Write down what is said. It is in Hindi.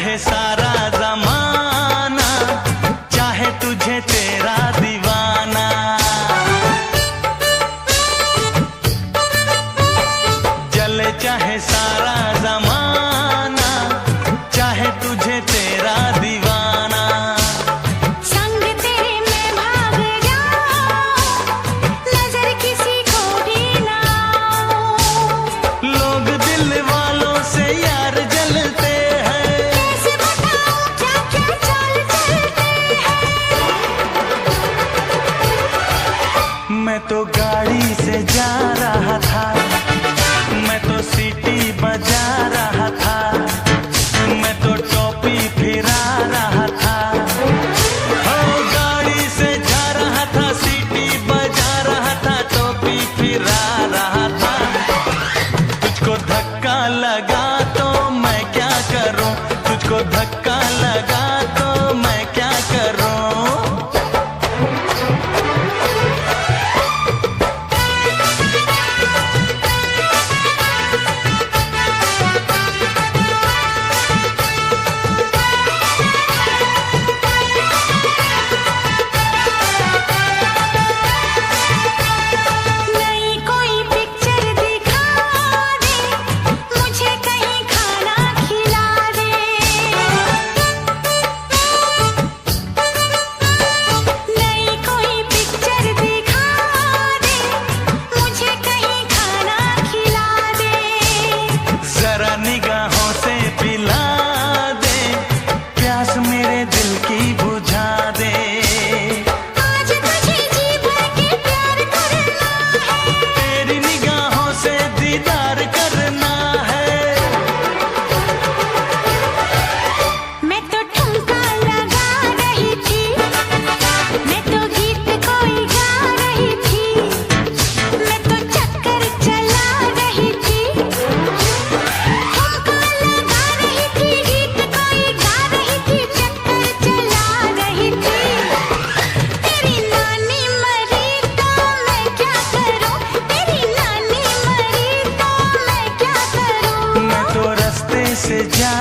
चाहे सारा जमाना, चाहे तुझे तेरा दीवाना। जले चाहे सारा जमाना, चाहे तुझे तेरा दीवाना। संग तेरे मैं भाग जाऊं, नजर किसी को भी ना आऊं। लोग दिल वालों से यार जलते हैं, कैसे बताऊं क्या क्या चाल चलते हैं। मैं तो गाड़ी से जा रहा था, मैं तो सीटी बजा रहा था, मैं तो टोपी फिरा रहा था। हो गाड़ी से जा रहा था, सीटी बजा रहा था, टोपी फिरा रहा था। तुझको धक्का लगा तो मैं क्या करूं, तुझको धक्का लगा तो मैं क्या करूं। नई कोई पिक्चर दिखा दे, मुझे कहीं खाना खिला दे। नई कोई पिक्चर दिखा दे, मुझे कहीं खाना खिला दे। जरा निगाहों से पिला दे, प्यास मेरे दिल की बुझा दे। आज तुझे जी भर के प्यार करना है, तेरी निगाहों से दीदार करना है। मैं तो ठुमका लगा रही थी, मैं तो गीत कोई गा रही थी, मैं तो चक्कर चला रही थी। ठुमका लगा रही थी, गीत कोई गा रही थी, चक्कर चला रही थी। तेरी नानी मरी तो मैं क्या करूं, तेरी नानी मरी तो मैं क्या करूं। मैं तो रास्ते से जा